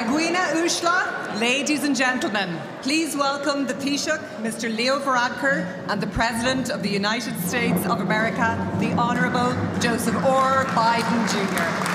Agwina Ushla, ladies and gentlemen, please welcome the Taoiseach, Mr. Leo Varadkar, and the President of the United States of America, the Honourable Joseph R. Biden Jr.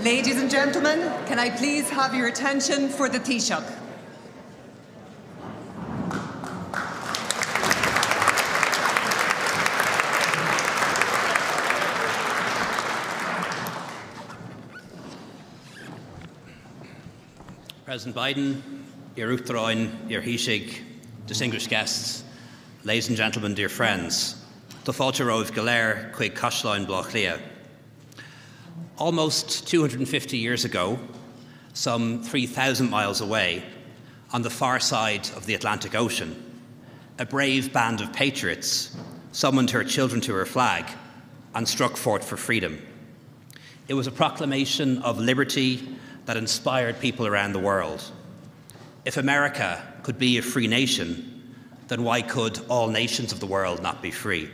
Ladies and gentlemen, can I please have your attention for the Taoiseach? President Biden, Your Uachtaráin, Your Taoiseach, distinguished guests, ladies and gentlemen, dear friends, do fáilte romh go léir chuig Caisleáin Blach Lia. Almost 250 years ago, some 3,000 miles away, on the far side of the Atlantic Ocean, a brave band of patriots summoned her children to her flag and struck forth for freedom. It was a proclamation of liberty that inspired people around the world. If America could be a free nation, then why could all nations of the world not be free?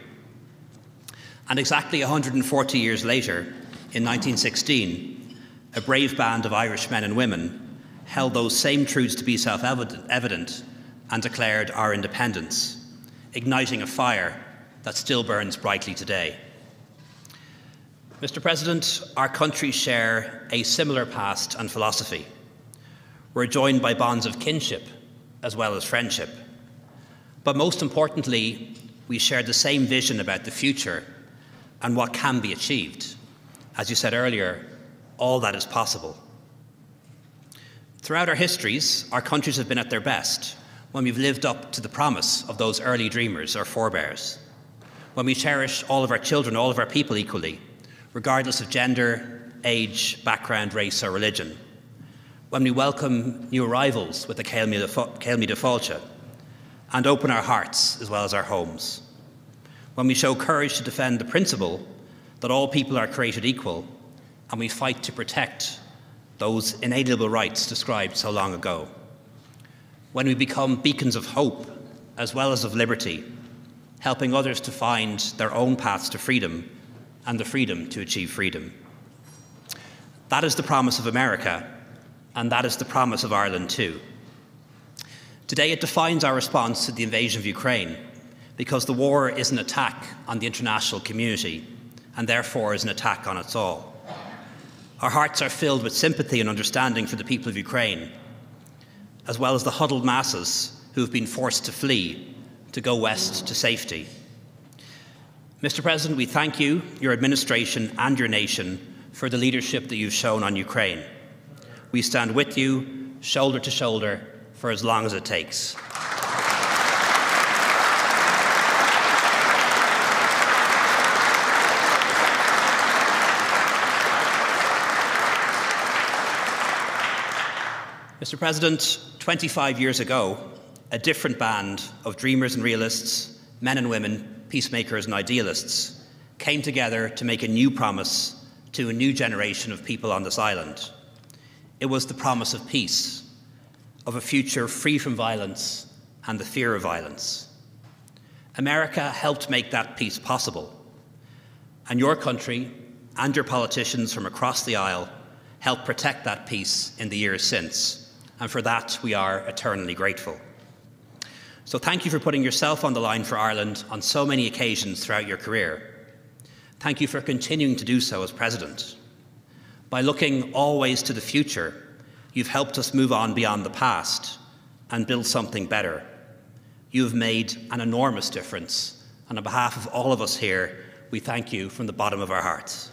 And exactly 140 years later, in 1916, a brave band of Irish men and women held those same truths to be self-evident and declared our independence, igniting a fire that still burns brightly today. Mr. President, our countries share a similar past and philosophy. We're joined by bonds of kinship as well as friendship. But most importantly, we share the same vision about the future and what can be achieved. As you said earlier, all that is possible. Throughout our histories, our countries have been at their best when we've lived up to the promise of those early dreamers, our forebears. When we cherish all of our children, all of our people equally, regardless of gender, age, background, race or religion. When we welcome new arrivals with the Céilmí de Fáilte and open our hearts as well as our homes. When we show courage to defend the principle that all people are created equal, and we fight to protect those inalienable rights described so long ago. When we become beacons of hope as well as of liberty, helping others to find their own paths to freedom and the freedom to achieve freedom. That is the promise of America, and that is the promise of Ireland too. Today it defines our response to the invasion of Ukraine, because the war is an attack on the international community, and therefore is an attack on us all. Our hearts are filled with sympathy and understanding for the people of Ukraine, as well as the huddled masses who have been forced to flee, to go west to safety. Mr. President, we thank you, your administration and your nation for the leadership that you've shown on Ukraine. We stand with you, shoulder to shoulder, for as long as it takes. Mr. President, 25 years ago, a different band of dreamers and realists, men and women, peacemakers and idealists, came together to make a new promise to a new generation of people on this island. It was the promise of peace, of a future free from violence and the fear of violence. America helped make that peace possible, and your country and your politicians from across the aisle helped protect that peace in the years since, and for that we are eternally grateful. So thank you for putting yourself on the line for Ireland on so many occasions throughout your career. Thank you for continuing to do so as President. By looking always to the future, you've helped us move on beyond the past and build something better. You have made an enormous difference, and on behalf of all of us here, we thank you from the bottom of our hearts.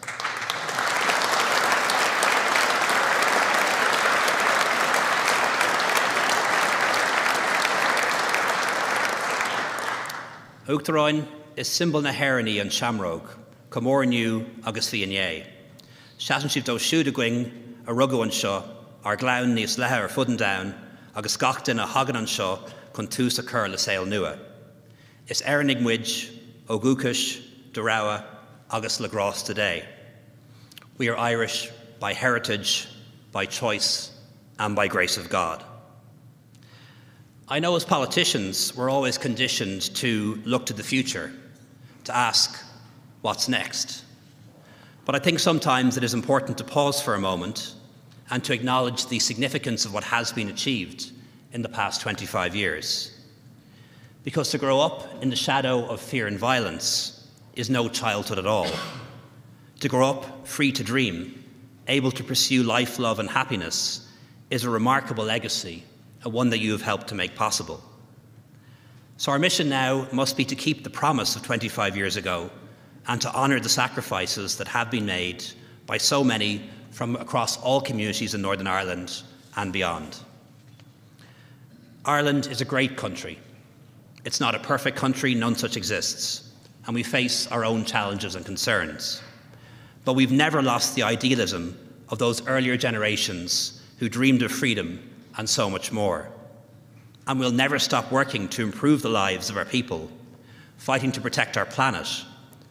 Uachtaráin is symbol na heraní an Shamrogue, Comórniu agus Fianné. Seasan sibh dó siúd a going a rugú an seo, ar gláin níos lethe ar fud an down, agus gach duine hagan an seo chun tús a chur le saol nua. Is Eranig muid, ó Gúcais, Dorawa, agus le Grás today. We are Irish by heritage, by choice, and by grace of God. I know as politicians, we're always conditioned to look to the future, to ask, what's next? But I think sometimes it is important to pause for a moment and to acknowledge the significance of what has been achieved in the past 25 years. Because to grow up in the shadow of fear and violence is no childhood at all. To grow up free to dream, able to pursue life, love and happiness is a remarkable legacy, and one that you have helped to make possible. So our mission now must be to keep the promise of 25 years ago and to honour the sacrifices that have been made by so many from across all communities in Northern Ireland and beyond. Ireland is a great country. It's not a perfect country, none such exists, and we face our own challenges and concerns. But we've never lost the idealism of those earlier generations who dreamed of freedom and so much more. And we'll never stop working to improve the lives of our people, fighting to protect our planet,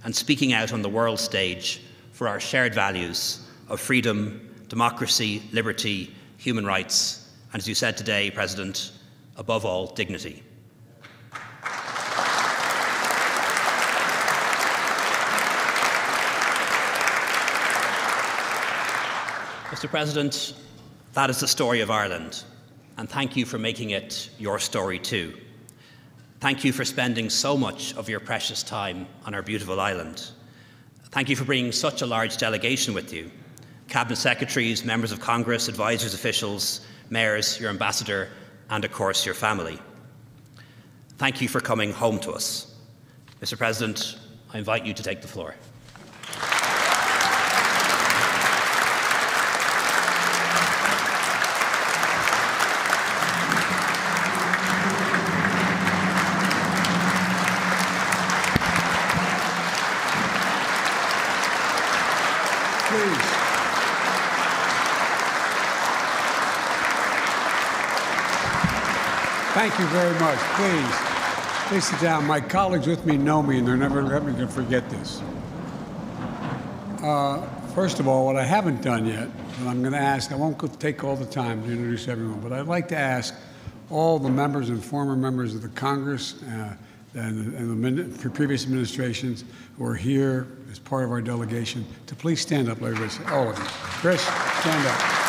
and speaking out on the world stage for our shared values of freedom, democracy, liberty, human rights, and as you said today, President, above all, dignity. Mr. President, that is the story of Ireland, and thank you for making it your story too. Thank you for spending so much of your precious time on our beautiful island. Thank you for bringing such a large delegation with you. Cabinet secretaries, members of Congress, advisors, officials, mayors, your ambassador, and of course your family. Thank you for coming home to us. Mr. President, I invite you to take the floor. Thank you very much. Please sit down. My colleagues with me know me, and they're never going to forget this. First of all, what I haven't done yet, and I'm going to ask, I won't take all the time to introduce everyone, but I'd like to ask all the members and former members of the Congress and the previous administrations who are here as part of our delegation to please stand up, everybody. All of you. Chris, stand up.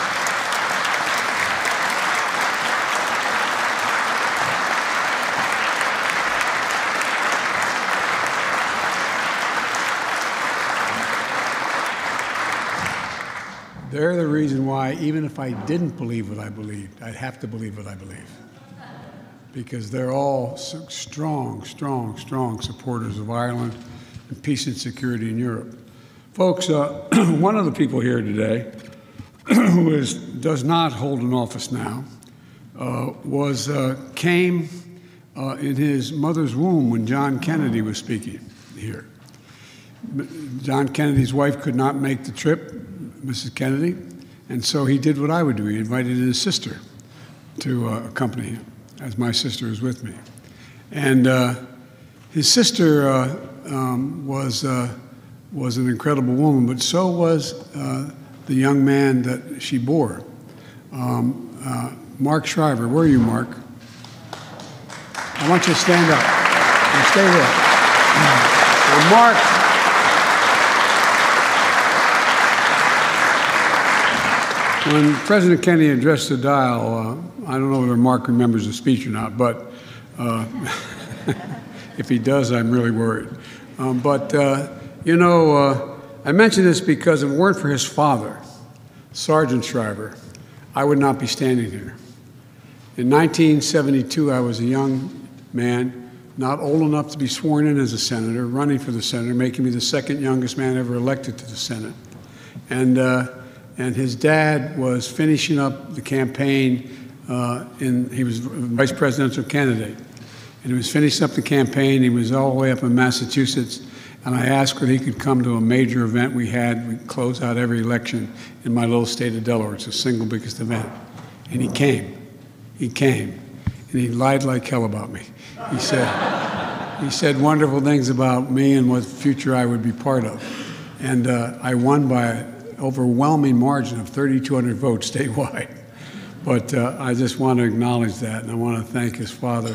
They're the reason why, even if I didn't believe what I believed, I'd have to believe what I believe. Because they're all strong supporters of Ireland and peace and security in Europe. Folks, one of the people here today, who does not hold an office now, came in his mother's womb when John Kennedy was speaking here. John Kennedy's wife could not make the trip, Mrs. Kennedy, and so he did what I would do. He invited his sister to accompany him, as my sister is with me. And his sister was was an incredible woman, but so was the young man that she bore. Mark Shriver, where are you, Mark? I want you to stand up and stay there. And Mark, when President Kennedy addressed the dial, I don't know whether Mark remembers the speech or not, but if he does, I'm really worried. You know, I mention this because if it weren't for his father, Sergeant Shriver, I would not be standing here. In 1972, I was a young man, not old enough to be sworn in as a senator, running for the Senate, making me the second youngest man ever elected to the Senate. And his dad was finishing up the campaign, he was vice presidential candidate. And he was finishing up the campaign, he was all the way up in Massachusetts, and I asked whether he could come to a major event we had. We close out every election in my little state of Delaware. It's the single biggest event. And he came. He came. And he lied like hell about me. He said wonderful things about me and what future I would be part of. And I won by an overwhelming margin of 3,200 votes statewide. But I just want to acknowledge that, and I want to thank his father,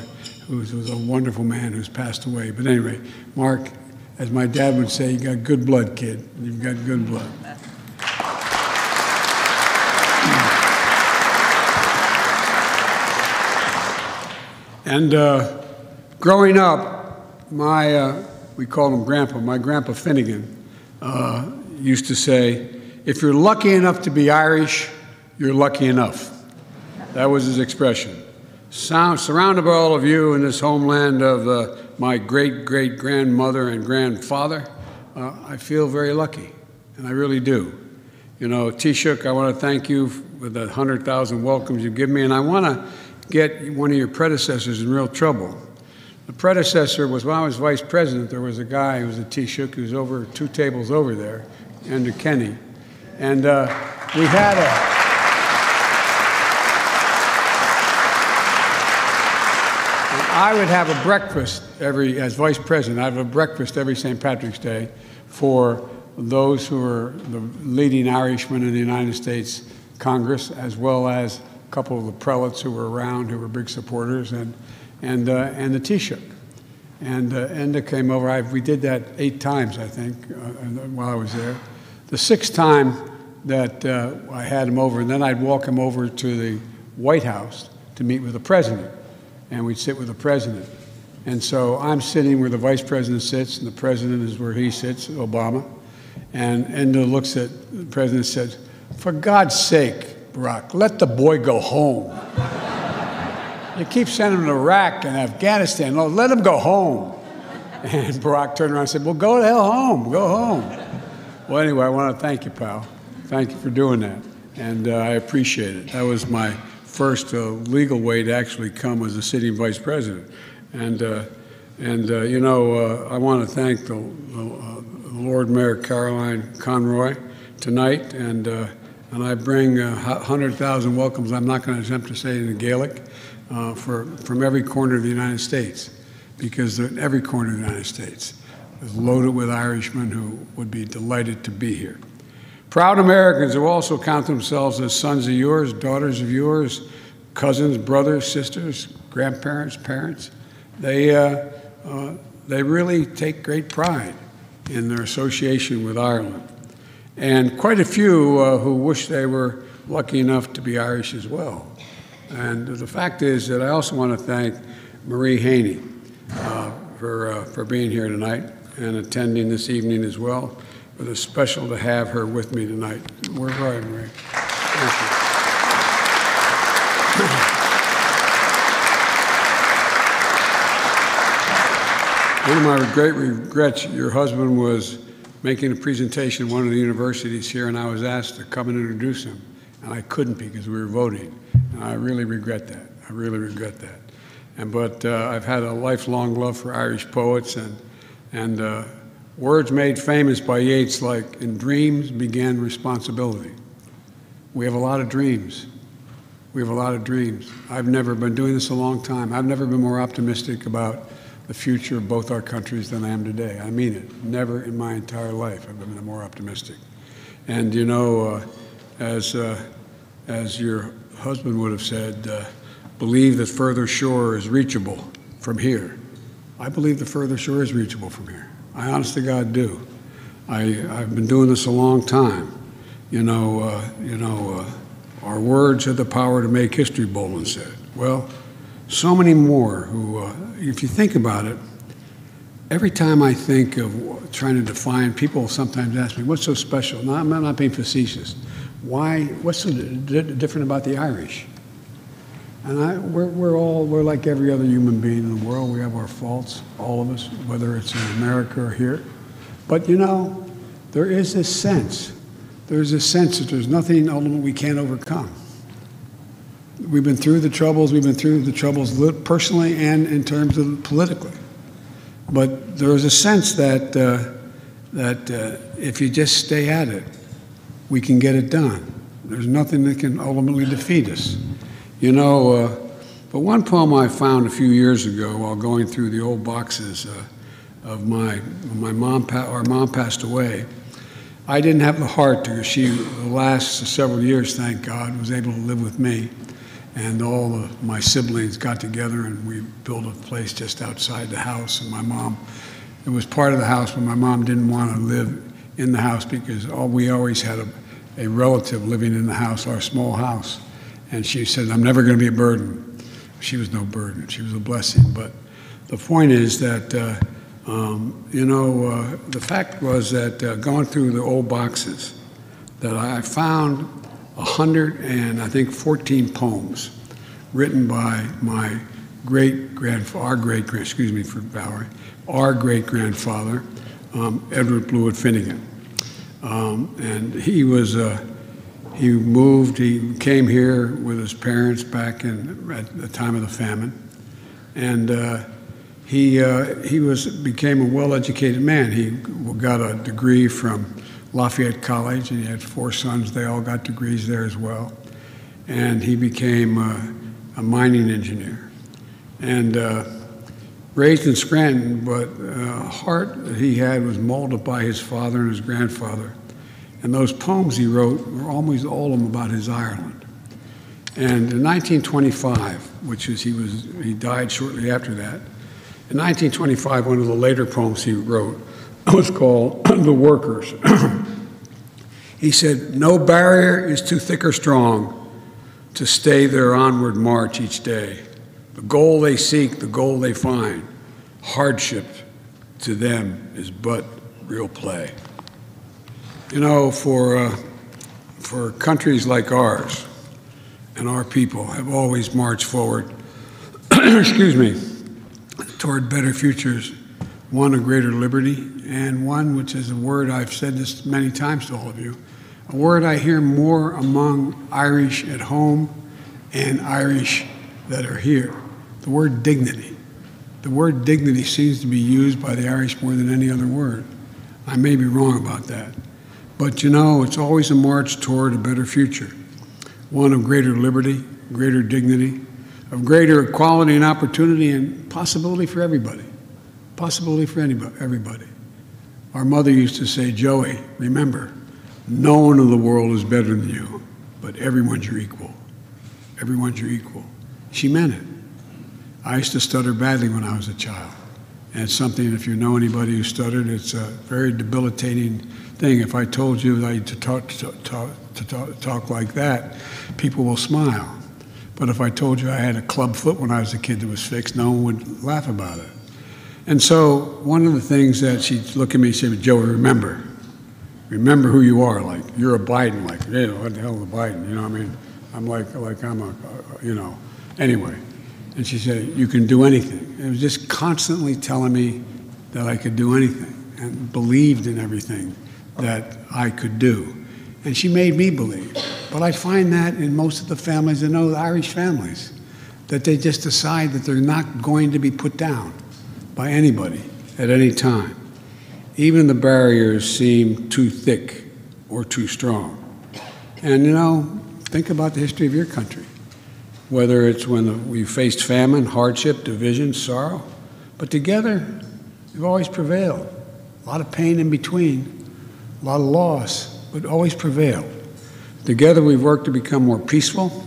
who was a wonderful man who's passed away. But anyway, Mark, as my dad would say, you got good blood, kid. You've got good blood. And growing up, we called him Grandpa, my Grandpa Finnegan used to say, if you're lucky enough to be Irish, you're lucky enough. That was his expression. Surrounded by all of you in this homeland of my great-great-grandmother and grandfather, I feel very lucky, and I really do. You know, Taoiseach, I want to thank you for the 100,000 welcomes you've given me, and I want to get one of your predecessors in real trouble. The predecessor was, when I was vice president, there was a guy who was a Taoiseach who was over 2 tables over there, Andrew Kenny, and we had a... I would have a breakfast as vice president, I'd have a breakfast every St. Patrick's Day for those who were the leading Irishmen in the United States Congress, as well as a couple of the prelates who were around, who were big supporters, and the Taoiseach. And Enda came over. We did that 8 times, I think, while I was there. The 6th time that I had him over, and then I'd walk him over to the White House to meet with the president. And we'd sit with the president. And so I'm sitting where the vice president sits, and the president is where he sits, Obama. And Enda looks at the president and says, for God's sake, Barack, let the boy go home. You keep sending him to Iraq and Afghanistan. No, let him go home. And Barack turned around and said, well, go the hell home. Go home. Well, anyway, I want to thank you, pal. Thank you for doing that. And I appreciate it. That was my first legal way to actually come as a sitting vice president. And you know, I want to thank the Lord Mayor Caroline Conroy tonight, and I bring 100,000 welcomes. I'm not going to attempt to say it in Gaelic, from every corner of the United States, because every corner of the United States is loaded with Irishmen who would be delighted to be here. Proud Americans who also count themselves as sons of yours, daughters of yours, cousins, brothers, sisters, grandparents, parents. They really take great pride in their association with Ireland. And quite a few who wish they were lucky enough to be Irish as well. And the fact is that I also want to thank Marie Haney for being here tonight and attending this evening as well. But it's special to have her with me tonight. Where's Ryan, Marie? Thank you. One of my great regrets, your husband was making a presentation at one of the universities here, and I was asked to come and introduce him, and I couldn't because we were voting. And I really regret that. I really regret that. But I've had a lifelong love for Irish poets, and words made famous by Yeats, like, in dreams began responsibility. We have a lot of dreams. We have a lot of dreams. I've never been doing this a long time. I've never been more optimistic about the future of both our countries than I am today. I mean it. Never in my entire life have I been more optimistic. And you know, as your husband would have said, believe that further shore is reachable from here. I believe the further shore is reachable from here. I honest to God do. I've been doing this a long time. Our words have the power to make history, Bolin said. Well, so many more who, if you think about it, every time I think of trying to define, people sometimes ask me, what's so special? No, I'm not being facetious. Why, what's so different about the Irish? And we're like every other human being in the world. We have our faults, all of us, whether it's in America or here. But you know, there is this sense. There's this sense that there's nothing ultimately we can't overcome. We've been through the troubles. We've been through the troubles personally and in terms of politically. But there is a sense that if you just stay at it, we can get it done. There's nothing that can ultimately defeat us. You know, but one poem I found a few years ago while going through the old boxes of my mom. Our mom passed away. I didn't have the heart to. She, the last several years, thank God, was able to live with me, and all of my siblings got together and we built a place just outside the house. And my mom, it was part of the house, but my mom didn't want to live in the house because we always had a relative living in the house, our small house. And she said, I'm never going to be a burden. She was no burden. She was a blessing. But the point is that, the fact was that going through the old boxes, that I found 114 poems written by my our great-grandfather, Edward Blewett Finnegan. And he was... He came here with his parents back at the time of the famine, and he became a well-educated man. He got a degree from Lafayette College, and he had 4 sons. They all got degrees there as well, and he became a mining engineer. And raised in Scranton, but heart that he had was molded by his father and his grandfather. And those poems he wrote were almost all of them about his Ireland. And in 1925, he died shortly after that. In 1925, one of the later poems he wrote was called The Workers. He said, no barrier is too thick or strong to stay their onward march each day. The goal they seek, the goal they find, hardship to them is but real play. You know, for countries like ours, and our people have always marched forward, excuse me, toward better futures, one of greater liberty, and one which is a word, I've said this many times to all of you, a word I hear more among Irish at home and Irish that are here, the word dignity. The word dignity seems to be used by the Irish more than any other word. I may be wrong about that. But you know, it's always a march toward a better future, one of greater liberty, greater dignity, of greater equality and opportunity and possibility for everybody, possibility for everybody. Our mother used to say, Joey, remember, no one in the world is better than you, but everyone's your equal. Everyone's your equal. She meant it. I used to stutter badly when I was a child. And it's something, if you know anybody who stuttered, it's a very debilitating thing. If I told you that I used to talk like that, people will smile. But if I told you I had a club foot when I was a kid that was fixed, no one would laugh about it. And so one of the things that she'd look at me and say, Joey, remember who you are. Like, you're a Biden. Like, hey, what the hell is a Biden? You know what I mean? I'm like I'm a, anyway. And she said, you can do anything. It was just constantly telling me that I could do anything and believed in everything that I could do. And she made me believe. But I find that in most of the families, I know the Irish families, that they just decide that they're not going to be put down by anybody at any time. Even the barriers seem too thick or too strong. And you know, think about the history of your country. Whether it's when we faced famine, hardship, division, sorrow, But together, we've always prevailed. A lot of pain in between, a lot of loss, but always prevailed. Together, we've worked to become more peaceful,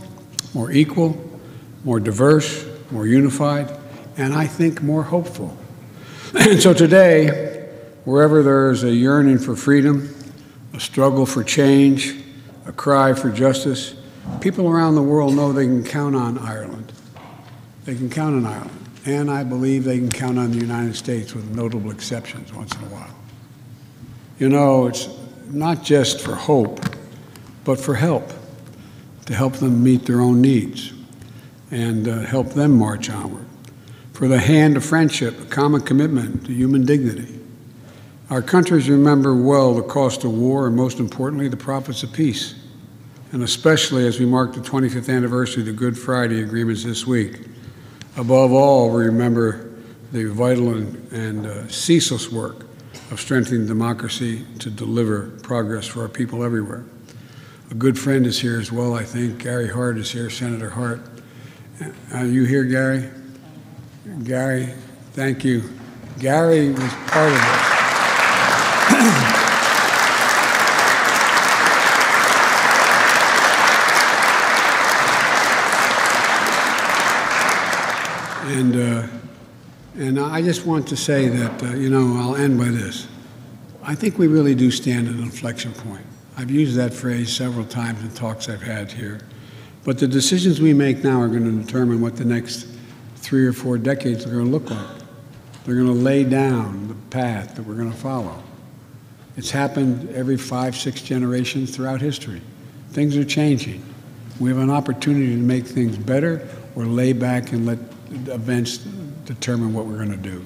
more equal, more diverse, more unified, and I think more hopeful. And so today, wherever there's a yearning for freedom, a struggle for change, a cry for justice, people around the world know they can count on Ireland. They can count on Ireland. And I believe they can count on the United States with notable exceptions once in a while. You know, it's not just for hope, but for help, to help them meet their own needs and help them march onward. For the hand of friendship, a common commitment to human dignity. Our countries remember well the cost of war and, most importantly, the profits of peace. And especially as we mark the 25th anniversary of the Good Friday agreements this week. Above all, we remember the vital and ceaseless work of strengthening democracy to deliver progress for our people everywhere. A good friend is here as well, I think. Gary Hart is here, Senator Hart. Are you here, Gary? Gary, thank you. Gary was part of this. And I just want to say that, I'll end by this. I think we really do stand at an inflection point. I've used that phrase several times in talks I've had here. But the decisions we make now are going to determine what the next 3 or 4 decades are going to look like. They're going to lay down the path that we're going to follow. It's happened every 5, 6 generations throughout history. Things are changing. We have an opportunity to make things better or lay back and let events determine what we're going to do.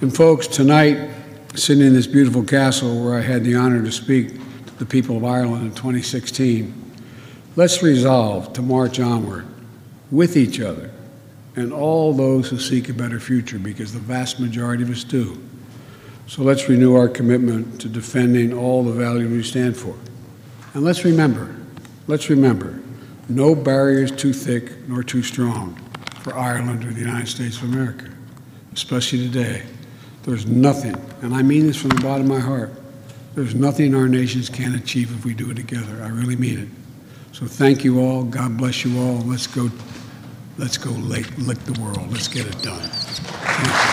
And folks, tonight, sitting in this beautiful castle where I had the honor to speak to the people of Ireland in 2016, let's resolve to march onward with each other and all those who seek a better future, because the vast majority of us do. So let's renew our commitment to defending all the values we stand for. And let's remember, no barrier is too thick nor too strong for Ireland or the United States of America, especially today. There's nothing, and I mean this from the bottom of my heart, there's nothing our nations can't achieve if we do it together. I really mean it. So thank you all. God bless you all. Let's go lick the world. Let's get it done. Thank you.